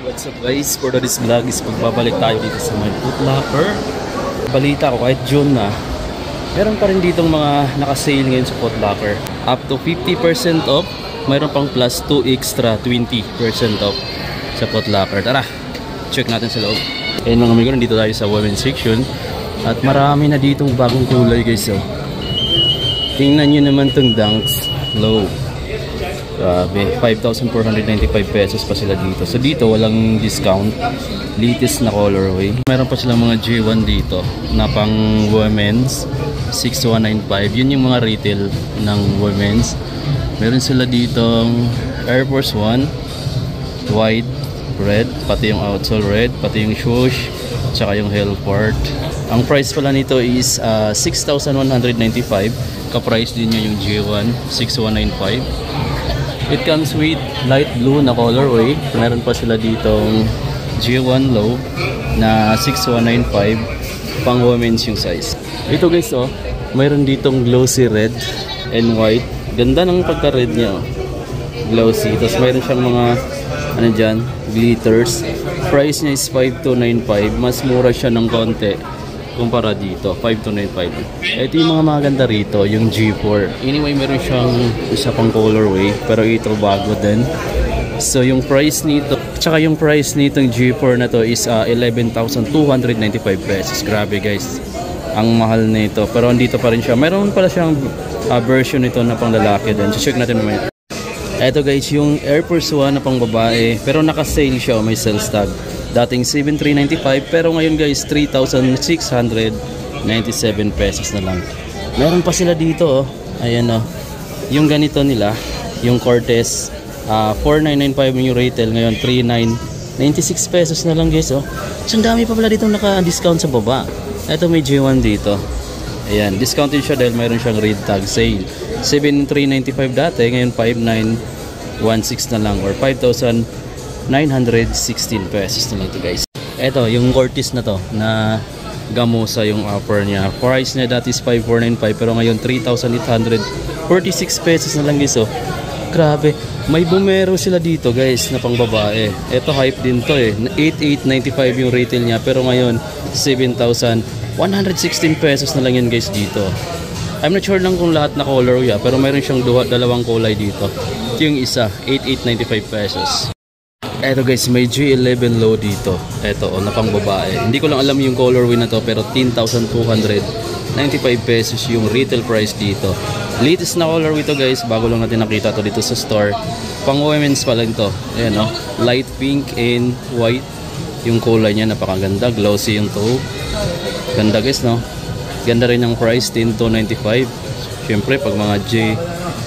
What's up guys, for this vlog is pagbabalik tayo dito sa my Foot Locker. Balita ko kahit June na, meron pa rin ditong mga naka-sale ngayon sa Foot Locker. Up to 50% off, mayroon pang plus 2 extra 20% off sa Foot Locker. Tara, check natin sa loob. Ayun mga amigo, nandito tayo sa women's section. At marami na ditong bagong kulay guys. Tingnan nyo naman tong Dunks Low. Grabe, 5,495 pesos pa sila dito. So dito walang discount, latest na colorway. Meron pa silang mga J1 dito na pang women's 6195. Yun yung mga retail ng women's. Meron sila ditong Air Force 1 white, red, pati yung outsole red, pati yung swoosh, tsaka yung Hellport. Ang price pala nito is 6,195. Ka-price din niya yung J1 6195. It comes with light blue na colorway. Meron pa sila ditong J1 low na 6195, pang women's yung size. Ito guys, mayroon ditong glossy red and white. Ganda ng pagka-red niya, glossy. Tapos mayroon siyang mga ano dyan, glitters. Price niya is 5,295. Mas mura siya ng konti kumpara dito, 5,295. Ito yung mga maganda rito, yung G4. Anyway, meron siyang isa pang colorway, pero ito bago din. So yung price nito, tsaka yung price nitong G4 na to is 11,295 pesos. Grabe guys, ang mahal nito. Pero andito pa rin siya. Meron pala siyang version nito na pang lalaki din. So check natin mamaya. Ito guys, yung Air Force 1 na pang babae, pero naka-sale siya, may sales tag. Dating 7,395, pero ngayon guys 3,697 pesos na lang. Meron pa sila dito, ayan yung ganito nila, yung Cortez, 4,995 yung retail, ngayon 3,996 pesos na lang guys. So ang dami pa pala dito naka-discount sa baba. Ito may J1 dito, ayan, discounted siya dahil mayroon siyang red tag sale. 7,395 dati, ngayon 5,916 na lang, or 5,916 pesos na lang ito guys. Ito yung Cortez na to na gamusa yung offer niya. Price niya dati is 5,495, pero ngayon 3,846 pesos na lang guys. Grabe, may bumero sila dito guys na pang babae. Ito hype din to 8,895 yung retail niya, pero ngayon 7,116 pesos na lang yan guys dito. I'm not sure lang kung lahat na color pero mayroon siyang dalawang kulay dito. Ito yung isa, 8,895 pesos. Eto guys, may J11 low dito. Eto, na pang babae. Hindi ko lang alam yung colorway na to, pero 10,295 pesos yung retail price dito. Latest na colorway to guys, bago lang natin nakita to dito sa store. Pang women's pa lang to. Ayan light pink and white yung kulay niya, napakaganda. Glossy yung toe. Ganda guys Ganda rin ang price, 10,295. Syempre pag mga J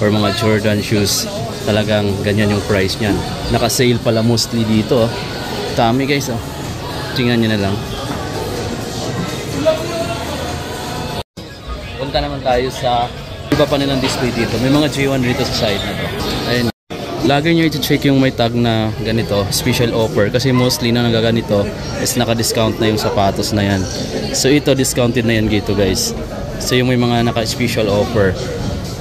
or mga Jordan shoes, talagang ganyan yung price niyan. Naka-sale pala mostly dito. Dami guys Tingnan nyo na lang. Punta naman tayo sa iba pa nilang display dito. May mga J1 dito sa side na to. Ayun. Lagi nyo i-check yung may tag na ganito, special offer. Kasi mostly na nagaganito is naka-discount na yung sapatos na yan. So ito discounted na yan dito guys. So yung may mga naka-special offer.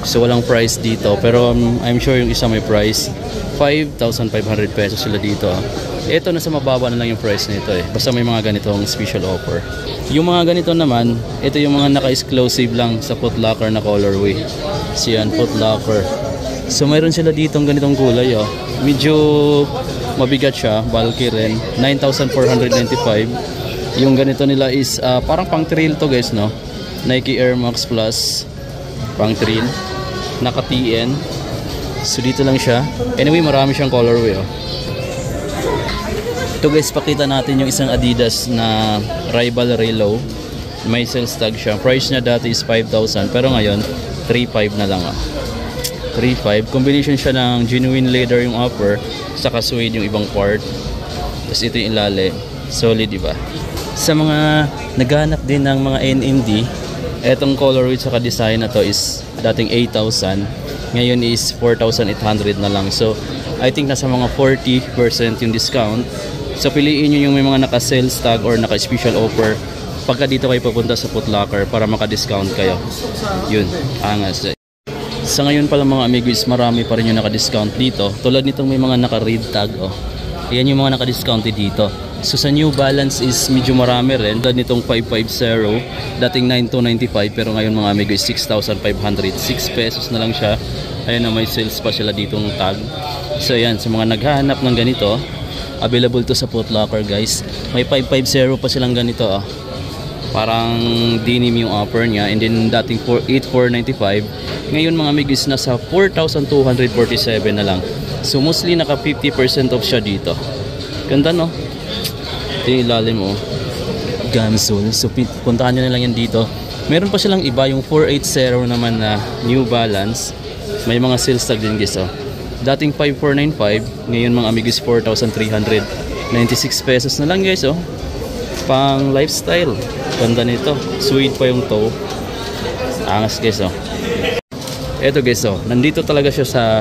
So walang price dito, pero I'm sure yung isa may price. 5,500 pesos sila dito. Ito nasa mababa na lang yung price nito Basta may mga ganitong special offer. Yung mga ganito naman, ito yung mga naka-exclusive lang sa Foot Locker na colorway. So yan, Foot Locker. So mayroon sila ditong ganitong kulay Medyo mabigat siya, bulky rin. 9,495. Yung ganito nila is parang pang trail to guys Nike Air Max Plus pang trail, naka TN. So dito lang siya. Anyway, marami siyang colorway Ito guys, pakita natin yung isang Adidas na Rival Relow. May sales tag siya. Price niya dati is 5,000, pero ngayon 3,500 na lang 3,500. Combination siya ng genuine leather yung upper, saka suede yung ibang part. Tapos ito yung ilalim. Solid, diba? Sa mga naghanap din ng mga NMD, etong colorway saka design na to is dating 8,000, ngayon is 4,800 na lang. So I think nasa mga 40% yung discount. So piliin nyo yung may mga naka-sales tag or naka-special offer pagka dito kayo pupunta sa Foot Locker para maka-discount kayo. Yun, angas. Sa ngayon pala mga amigos, marami pa rin yung naka-discount dito. Tulad nitong may mga naka-read tag Yan yung mga naka-discounted dito. So sa New Balance is medyo marami rin. Dahil nitong 550, dating 9,295 pero ngayon mga amigo is 6,500. 6 pesos na lang siya. Ayun na, may sales pa sila ditong tag. So yan, sa mga naghahanap ng ganito, available to sa Foot Locker guys. May 550 pa silang ganito Parang denim yung offer niya. And then dating 8,495. Ngayon mga amigo is nasa 4,247 na lang. So mostly naka 50% off siya dito. Ganda no? Ito yung ilalim Gamsol. So puntahan nyo na lang yan dito. Meron pa silang iba, yung 480 naman na New Balance. May mga sales tag din guys Dating 5,495, ngayon mga amigos 4,396 pesos na lang guys Pang lifestyle. Ganda nito. Suede pa yung toe. Angas guys Eto guys nandito talaga siya sa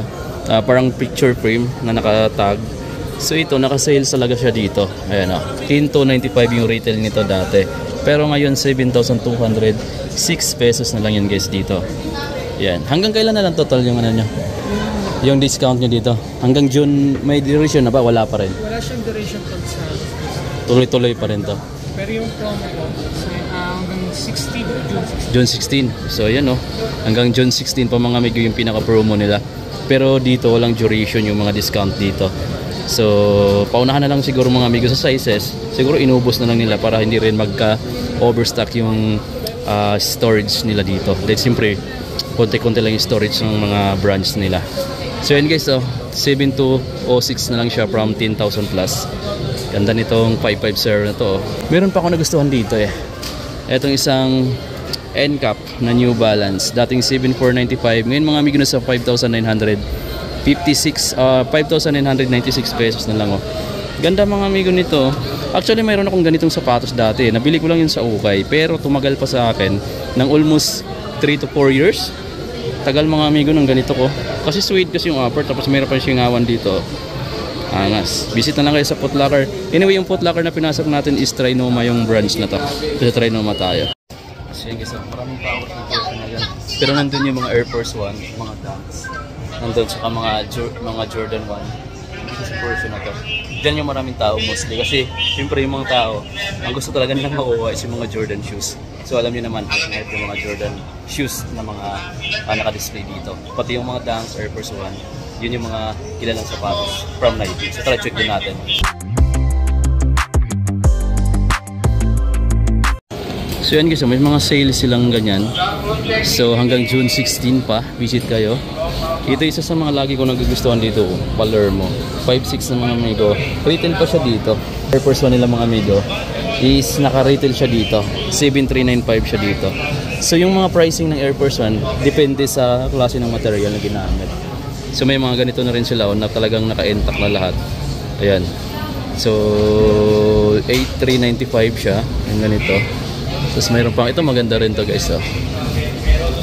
parang picture frame na nakatag. So ito, naka-sales talaga siya dito. Ayan 10,295 yung retail nito dati. Pero ngayon 7,206 pesos na lang yun guys dito. Yan. Hanggang kailan na lang total yung nyo? Yung discount nyo dito? Hanggang June, may duration na ba? Wala pa rin? Wala siyang duration pag sa... Tuloy-tuloy pa rin to. Pero yung promo ko, hanggang 16, June June 16. 16. So yan hanggang June 16 pa mga amigo yung pinaka-promo nila. Pero dito walang duration yung mga discount dito. So paunahan na lang siguro mga amigo sa sizes. Siguro inubos na lang nila para hindi rin magka-overstock yung storage nila dito. Dahil siyempre konti-konti lang yung storage ng mga branch nila. So yun guys 7,206 na lang siya from 10,000 plus. Ganda nitong 550 na to Meron pa ako nagustuhan dito Etong isang N-cap na New Balance. Dating 7,495. Ngayon mga amigo na sa 5,996 pesos na lang Ganda mga amigo nito. Actually mayroon akong ganitong sapatos dati. Nabili ko lang yun sa ukay. Pero tumagal pa sa akin ng almost 3 to 4 years. Tagal mga amigo ng ganito ko. Kasi suede kasi yung upper. Tapos mayroon pa yung singawan dito. Angas. Visit na lang kayo sa Foot Locker. Anyway, yung Foot Locker na pinasok natin is Trinoma yung branch na to. Kasi Trinoma tayo. So yun guys, maraming tao sa person na yan. Pero nandun yung mga Air Force 1, mga Dunks. Nandun saka mga Jordan 1. Hindi sa person na to. Diyan yung maraming tao mostly. Kasi siyempre yung mga tao, ang gusto talaga nilang makuha is yung mga Jordan shoes. So alam niyo naman, yung mga Jordan shoes na mga naka-display dito. Pati yung mga Dunks, Air Force 1. Yun yung mga kilalang sapatos from Nike. So tara, check din natin. So yan guys, may mga sales silang ganyan. So hanggang June 16 pa, visit kayo. Ito isa sa mga lagi ko nagugustuhan dito, Palermo. 5'6" na mga amigo. Retail pa siya dito. Air Force 1 nila mga amigo is naka-retail siya dito. 7,395 siya dito. So yung mga pricing ng Air Force 1 depende sa klase ng material na ginamit. So may mga ganito na rin sila na talagang naka-intact na lahat. Ayan. So 8,395 siya. Yung ganito. Tapos mayroon pang ito, maganda rin to guys.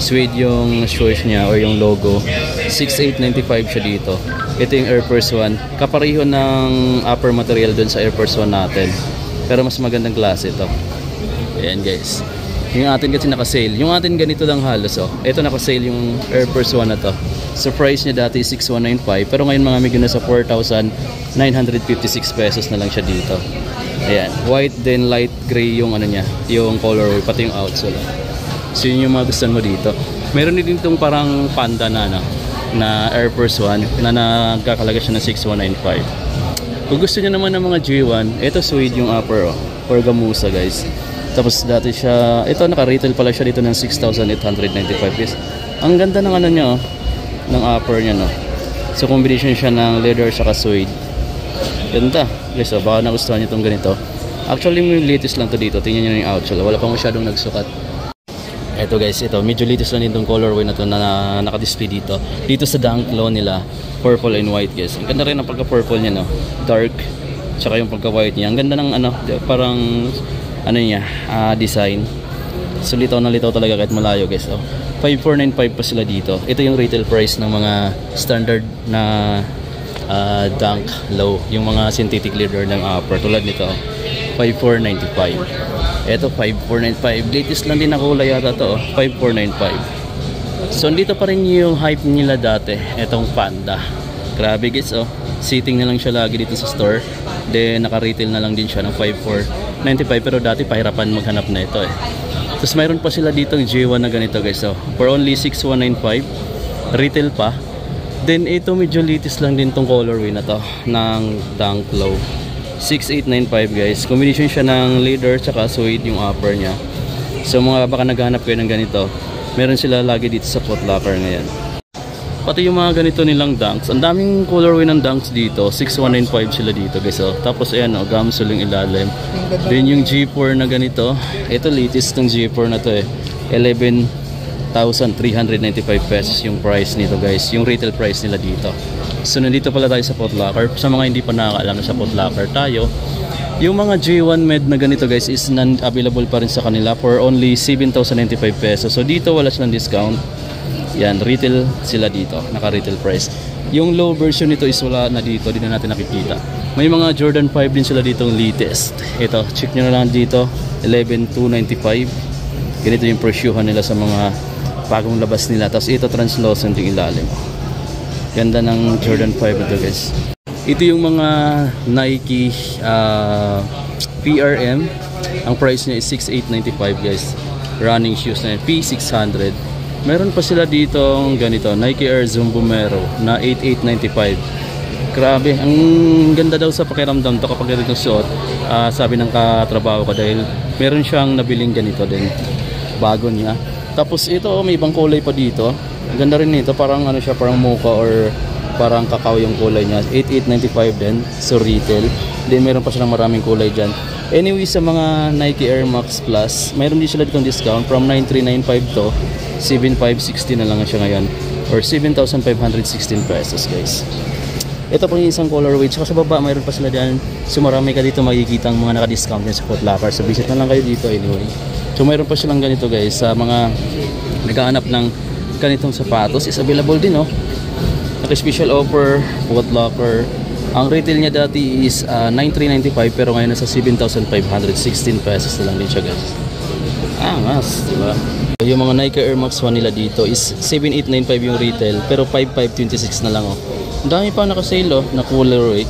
Suede yung shoes niya or yung logo. 6,895 siya dito. Ito yung Air Force 1. Kapareho ng upper material dun sa Air Force 1 natin. Pero mas magandang klase ito. Ayan guys. Yung atin kasi naka-sale. Yung atin ganito lang halos Ito naka-sale yung Air Force 1 na to. So price niya dati 6,195. Pero ngayon mga amigo na sa 4,956 pesos na lang siya dito. Ayan. White then light gray yung niya. Yung colorway. Pati yung outsole. So yun yung mga gusto mo dito. Meron din itong parang panda na Air Force 1 na nagkakalaga siya ng 6,195. Kung gusto niyo naman ng mga G1, ito suede yung upper or gamusa guys. Tapos dati siya, ito naka-retail pala siya dito ng 6,895 pesos. Ang ganda ng niya ng upper niya So combination siya ng leather saka suede. Ganda guys baka nagustuhan niyo itong ganito. Actually may latest lang to dito. Tingnan niyo yung outsole. Wala pa masyadong nagsukat. Ito guys, ito medyo latest lang itong colorway na to na naka-display dito. Dito sa Dunk Low nila, purple and white guys. Ang ganda rin ang pagka-purple niya dark. Tsaka yung pagka-white niya. Ang ganda ng parang niya, design. So litaw na litaw talaga kahit malayo guys. 5,495 pa sila dito. Ito yung retail price ng mga standard na Dunk Low, yung mga synthetic leather ng upper tulad nito. 5,495. Ito 5,495. Latest lang din na kulay yata to 5,495. So dito pa rin yung hype nila dati. Etong panda. Grabe guys Sitting na lang siya lagi dito sa store. Then naka-retail na lang din siya ng 5,495 pero dati pahirapan maghanap na ito eh. Tapos mayroon pa sila dito ng J1 na ganito guys. So, for only 6,195. Retail pa. Then ito medyo latest lang din tong colorway na to ng Dunk Low. 6,895 guys. Combination siya ng leather tsaka suede yung upper niya. So mga baka naghahanap kayo ng ganito, meron sila lagi dito sa Foot Locker ngayon. Pati yung mga ganito nilang Dunks. Ang daming colorway ng Dunks dito. 6,195 sila dito guys. So, tapos ayan o, gamsol yung ilalim. Then yung G4 na ganito. Ito latest ng G4 na to eh. 11,395 pesos yung price nito guys. Yung retail price nila dito. So nandito pala tayo sa Foot Locker. Sa mga hindi pa nakakaalam na sa Foot Locker tayo. Yung mga J1 Med na ganito guys is non-available pa rin sa kanila for only 7,095 pesos. So dito wala silang discount. Yan, retail sila dito, naka-retail price. Yung low version nito is wala na dito, di na natin nakikita. May mga Jordan 5 din sila dito latest. Ito, check nyo na lang dito, 11,295. Ganito yung presyuhan nila sa mga bagong labas nila. Tapos ito translucent yung ilalim. Ganda ng Jordan 5 ito guys. Ito yung mga Nike PRM. Ang price niya is 6,895 guys. Running shoes na yun, P600. Meron pa sila dito ganito, Nike Air Zoom Vomero na 8,895. Grabe, ang ganda daw sa pakiramdam to kapag ganito suot. Sabi ng katrabaho ko dahil meron siyang nabiling ganito din. Bago niya. Tapos ito, may ibang kulay pa dito. Ang ganda rin nito, parang ano siya, parang mocha or parang kakao yung kulay niya. 8,895 din, so retail. Then meron pa silang maraming kulay dyan. Anyway, sa mga Nike Air Max Plus, mayroon din sila ditong discount from 9,395 to 7,560 na lang siya ngayon or 7,516 pesos guys. Ito po yung isang colorway. Tsaka sa baba mayroon pa sila dyan. So marami ka dito makikita ang mga naka-discount din sa Foot Locker. So visit na lang kayo dito anyway. So mayroon pa silang ganito guys. Sa mga naghahanap ng ganitong sapatos is available din oh. Naka-special offer Foot Locker. Ang retail niya dati is 9,395 pero ngayon nasa 7,516 pesos na lang din siya guys. Angas, diba? Yung mga Nike Air Max 1 nila dito is 7,895 yung retail pero 5,526 na lang oh. Ang dami pa naka-sale oh, na colorway.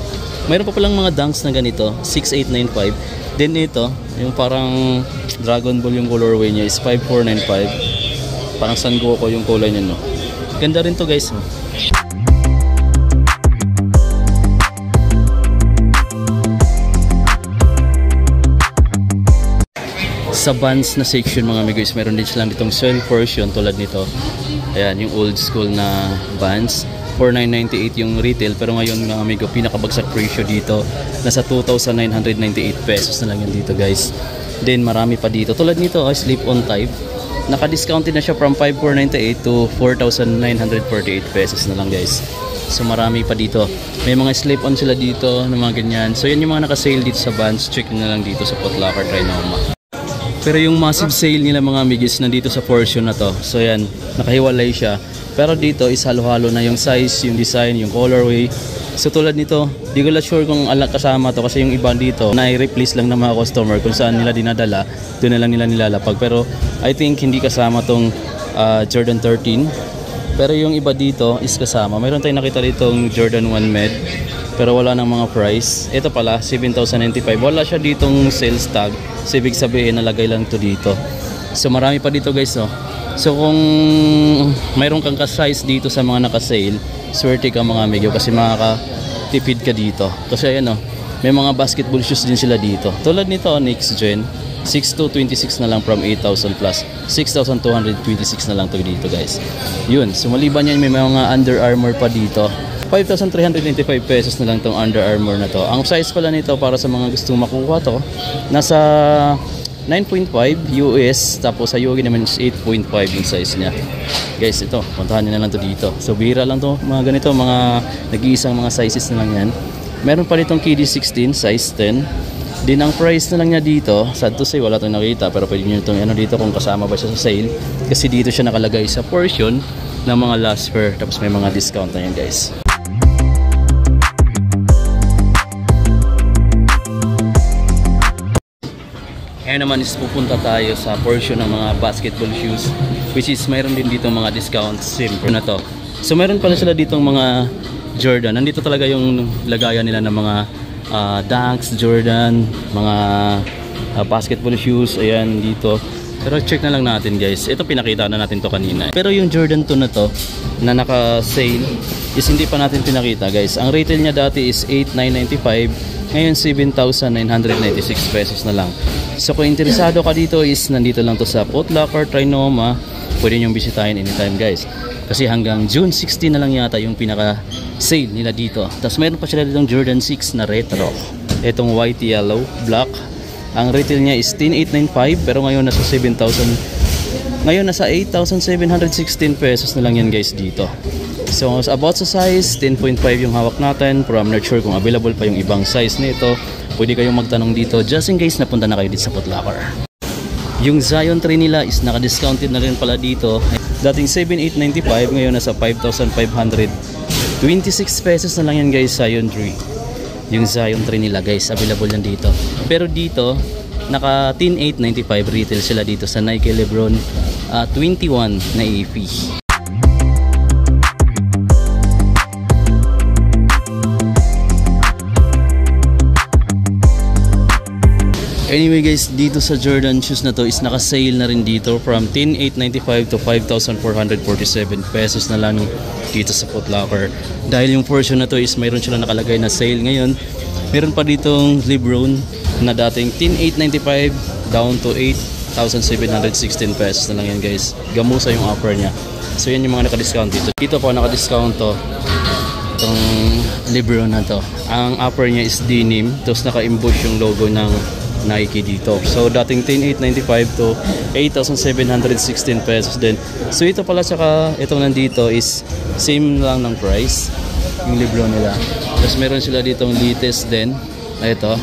Mayroon pa palang mga Dunks na ganito, 6,895. Then ito, yung parang Dragon Ball yung colorway niya is 5,495. Parang San Goku yung kulay niya no. Ganda rin to guys oh. Sa Vans na section mga amigos, meron din silang ditong sale version tulad nito. Ayan, yung old school na Vans. 4,998 yung retail pero ngayon mga amigo, pinakabagsak presyo dito. Nasa 2,998 pesos na lang yun dito guys. Then marami pa dito. Tulad nito, slip-on type. Naka-discounted na siya from 5,498 to 4,948 pesos na lang guys. So marami pa dito. May mga slip-on sila dito na mga ganyan. So yan yung mga naka-sale dito sa Vans. Check na lang dito sa Foot Locker Trinoma. Pero yung massive sale nila mga amigos nandito sa portion na to. So yan, nakahiwalay siya. Pero dito is halo-halo na yung size, yung design, yung colorway. So tulad nito, di ko lang sure kung kasama to kasi yung iba dito na-replace lang ng mga customer kung saan nila dinadala, doon na lang nila nilalapag. Pero I think hindi kasama tong Jordan 13. Pero yung iba dito is kasama. Mayroon tayong nakita ditong Jordan 1 Med. Pero wala nang mga price. Ito pala, 7,095. Wala siya ditong sales tag. So, ibig sabihin, nalagay lang to dito. So, marami pa dito guys, no? So, kung mayroon kang ka-size dito sa mga naka-sale, swerte ka mga amigo kasi makakatipid ka dito. Kasi ayan, no? May mga basketball shoes din sila dito. Tulad nito, next gen. 6,226 na lang from 8,000 plus. 6,226 na lang to dito guys. Yun. So, maliban yan, may mga Under Armour pa dito. 5,395 pesos na lang tong Under Armour na to. Ang size pala nito para sa mga gustong makuha to, nasa 9.5 US, tapos sa UAE naman is 8.5 yung size niya. Guys, ito, puntahan nyo na lang to dito. So, bihira lang to, mga ganito, mga nag-iisang mga sizes na lang yan. Meron pa nitong KD16, size 10. Din ang price na lang niya dito, sad to say, wala itong nakita, pero pwede nyo itong ano dito kung kasama ba siya sa sale. Kasi dito siya nakalagay sa portion ng mga last wear, tapos may mga discount na yan guys. Ngayon naman is pupunta tayo sa portion ng mga basketball shoes, which is mayroon din dito mga discounts siyempre na to. So mayroon pala sila ditong mga Jordan. Nandito talaga yung lagayan nila ng mga Dunks, Jordan, mga basketball shoes. Ayan dito. Pero check na lang natin guys. Ito pinakita na natin to kanina. Pero yung Jordan 2 na to na naka-sale is hindi pa natin pinakita guys. Ang retail niya dati is 8,995. Ngayon 7,996 pesos na lang. So kung interesado ka dito is nandito lang to sa Foot Locker, Trinoma. Pwede nyo bisitahin anytime guys. Kasi hanggang June 16 na lang yata yung pinaka-sale nila dito. Tapos meron pa sila ditong Jordan 6 na retro. Itong white, yellow, black. Ang retail niya is 10,895 pero ngayon nasa 7,000. Ngayon nasa 8,716 pesos na lang yan guys dito. So about sa size, 10.5 yung hawak natin. Pero I'm not sure kung available pa yung ibang size nito. Pwede kayong magtanong dito just in case napunta na kayo dito sa Foot Locker. Yung Zion 3 nila is naka-discounted na rin pala dito. Dating 7,895 ngayon nasa 5,526 pesos na lang yan guys, Zion 3. Yung Zion 3 nila guys, available yan dito. Pero dito, naka 10,895 retail sila dito sa Nike Lebron 21 na AP. Anyway guys, dito sa Jordan shoes na to is naka-sale na rin dito from 10,895 to 5,447 pesos na lang dito sa Foot Locker. Dahil yung portion na to is mayroon sila nakalagay na sale ngayon. Meron pa ditong Lebron na dating 10,895 down to 8,716 pesos na lang yan guys. Gamusa yung offer niya. So yan yung mga naka-discount dito. Dito po naka-discount to. Itong Lebron na to. Ang offer niya is denim. Tapos naka-emboss yung logo ng Nike dito. So dating 10,895 to 8,716 pesos din. So ito pala saka itong nandito is same lang ng price yung Lebron nila. Tapos meron sila ditong latest din. Ito.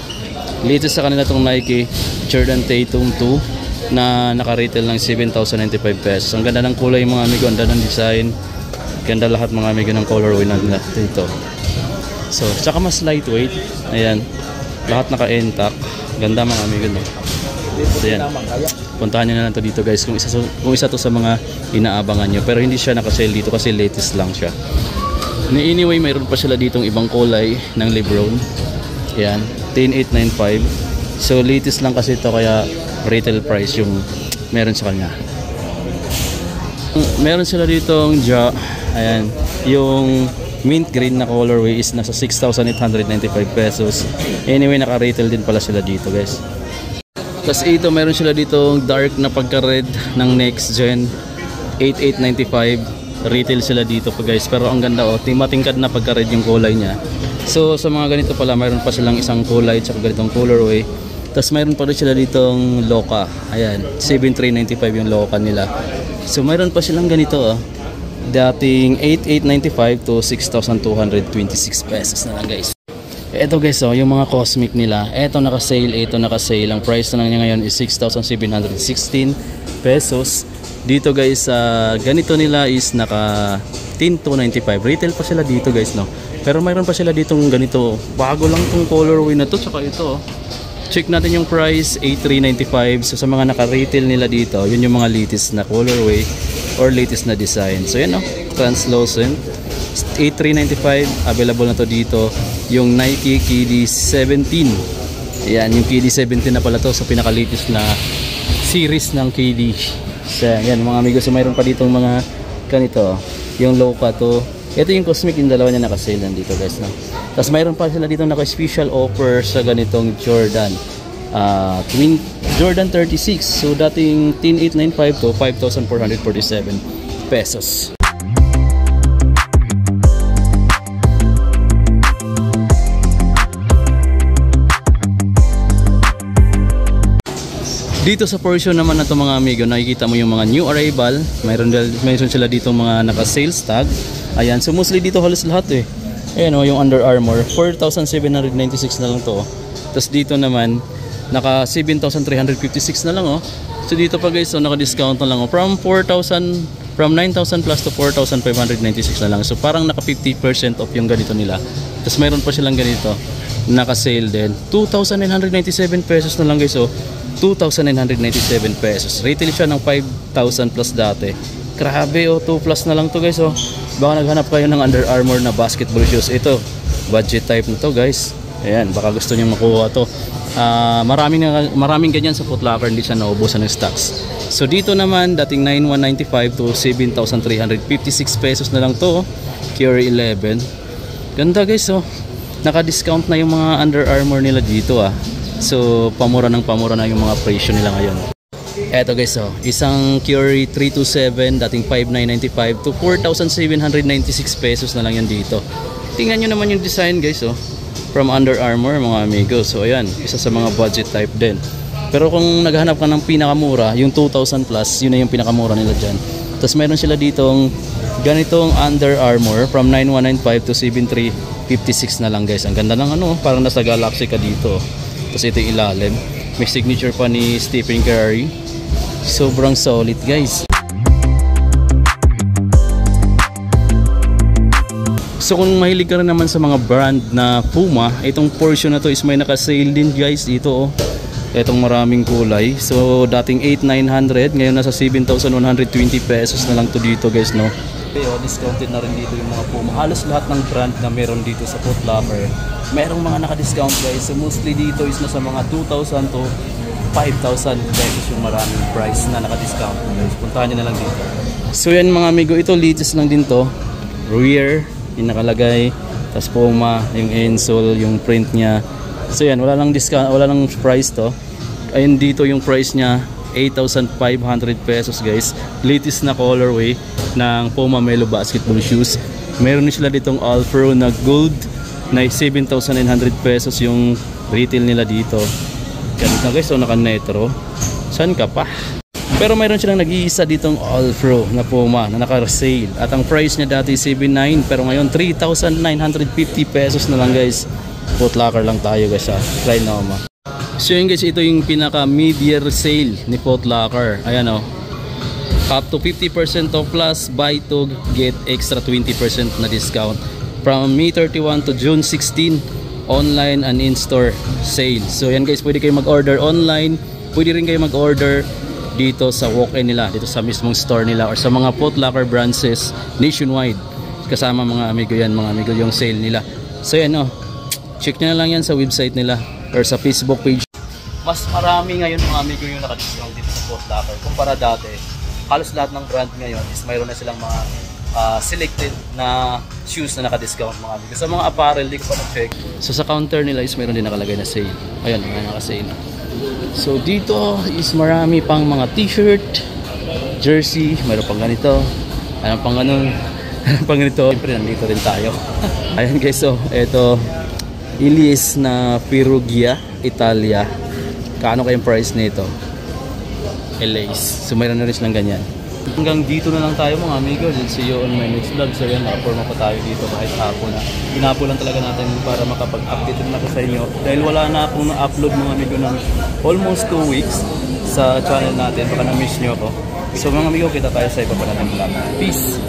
Latest sa kanila itong Nike Jordan Tatum 2 na naka-retail ng 7,095 pesos. Ang ganda ng kulay mga amigo, ang ganda ng design. Ganda lahat mga amigo ng colorway na dito. So, tsaka mas lightweight. Ayan. Lahat naka-intact. Ganda mga amigo, no? So yan, puntahan nyo na lang to dito guys kung isa to sa mga inaabangan nyo. Pero hindi siya nakasale dito kasi latest lang siya. Anyway, mayroon pa sila ditong ibang kulay ng Lebron. Yan, 10,895. So latest lang kasi ito kaya retail price yung meron sa kanya. Meron sila ditong ayan, yung mint green na colorway is nasa 6,895 pesos. Anyway, naka-retail din pala sila dito guys. Tapos ito, meron sila dito dark na pagka-red ng next gen 8,895. Retail sila dito po guys. Pero ang ganda matingkad na pagka-red yung kulay niya. So sa mga ganito pala, mayroon pa silang isang kulay tsaka ganitong colorway. Tapos mayroon pa rin sila ditong Loca. Ayan, 7,395 yung Loca nila. So mayroon pa silang ganito dating 8,895 to 6,226 pesos na lang guys. Ito guys, yung mga cosmic nila. Ito naka-sale. Ang price na lang niya ngayon is 6,716 pesos. Dito guys, ganito nila is naka 10,295. Retail pa sila dito guys, no. Pero mayroon pa sila ditong ganito. Bago lang tong colorway na to, tsaka ito. Check natin yung price, 8,395. So sa mga naka-retail nila dito, yun yung mga latest na colorway or latest na design. So yan, translucent. 8,395. Available na to dito. Yung Nike KD 17. Yan, yung KD 17 na pala to sa pinaka-latest na series ng KD. So yan mga amigo. So mayroon pa ditong mga ganito. Yung Loca to. Ito yung cosmic, yung dalawa niya naka-sale dito guys, no? Tapos mayroon pa sila dito naka-special offer sa ganitong Jordan Jordan 36. So dating 10,895 to 5,447 pesos. Dito sa portion naman na to mga amigo, nakikita mo yung mga new arrival. Mayroon sila dito mga naka-sales tag. Ayan, so mostly dito halos lahat Ayan yung Under Armour, 4,796 na lang to. Tapos dito naman, naka 7,356 na lang So dito pa guys, naka-discount na lang from 9,000 plus to 4,596 na lang. So parang naka 50% off yung ganito nila. Tapos mayroon pa silang ganito, naka-sale din. 2,997 pesos na lang guys. 2,997 pesos. Retail siya ng 5,000 plus dati. Grabe, 2 plus na lang to guys. Baka naghanap kayo ng Under Armour na basketball shoes. Ito, budget type na to guys. Ayan, baka gusto nyo makuha to. Maraming ganyan sa Foot Locker, hindi siya naubusan ng stocks. So dito naman, dating 9,195 to 7,356 pesos na lang to. Curry 11. Ganda guys, naka-discount na yung mga Under Armour nila dito So pamura na yung mga presyo nila ngayon. Eto guys, isang Curry 327 dating 5,995 to 4,796 pesos na lang yan dito. Tingnan nyo naman yung design guys, from Under Armour mga amigo. So ayan, isa sa mga budget type din. Pero kung naghahanap ka ng pinakamura, yung 2,000 plus, yun na yung pinakamura nila dyan. Tapos meron sila ditong ganitong Under Armour from 9,195 to 7,356 na lang guys. Ang ganda ng parang nasa Galaxy ka dito. Tapos ito yung ilalim. May signature pa ni Stephen Curry. Sobrang solid guys. So kung mahilig ka rin naman sa mga brand na Puma, itong portion na to is may naka-sale din guys dito Itong maraming kulay. So dating 8,900, ngayon nasa 7,120 pesos na lang to dito guys, no. Okay, discounted na rin dito yung mga Puma. Halos lahat ng brand na meron dito sa Foot Locker, merong mga naka-discount guys. So mostly dito is nasa mga 2,000 to 5,000 pesos yung maraming price na naka-discount guys. Puntahan nyo na lang dito. So yan mga amigo, ito latest lang din to. Rear yung nakalagay, tapos Puma yung insole, yung print nya. So yan, wala lang discount, wala lang price to. Ayun dito yung price nya, 8,500 pesos guys. Latest na colorway ng Puma Melo basketball shoes. Meron sila ditong All Pro na gold na 7,900 pesos yung retail nila dito. Ganito na guys, naka Netro. Saan ka pa? Pero mayroon silang nag-iisa ditong All Pro na Puma na naka-sale. At ang price niya dati 7,900 pero ngayon 3,950 pesos na lang guys. Foot Locker lang tayo guys Try naman. So yun guys, ito yung pinaka mid-year sale ni Foot Locker. Ayan up to 50% off plus buy to get extra 20% na discount. From May 31 to June 16, online and in-store sale. So yan guys, pwede kayo mag-order online. Pwede rin kayo mag-order dito sa walk-in nila, dito sa mismong store nila or sa mga Foot Locker branches nationwide. Kasama mga amigo yan, mga amigo yung sale nila. So yan check nyo na lang yan sa website nila or sa Facebook page. Mas marami ngayon mga amigo yung naka-discount dito sa Foot Locker kumpara dati. Halos lahat ng brand ngayon is mayroon na silang mga selected na shoes na naka-discount mga amigo. Sa mga apparel, di ko pa na-check. So sa counter nila is mayroon din nakalagay na sale. Ayan, may naka-sale. So dito is marami pang mga t-shirt, jersey, mayroon pang ganito, mayroon pang ganun, mayroon pang ganito. Siyempre nandito rin tayo. Ayan guys, so ito Ilis na Perugia, Italia. Kaano kayong price nito? LA's. So mayroon na rin silang ganyan. Hanggang dito na lang tayo mga amigo. See you on my next vlog. So yan, nakaporma pa tayo dito kahit hapon na. Hinapo lang talaga natin para makapag-update na ako sa inyo. Dahil wala na akong na-upload mga amigo ng almost 2 weeks sa channel natin. Baka na-miss nyo ako. So mga amigo, kita tayo sa iba pa natin vlog. Peace!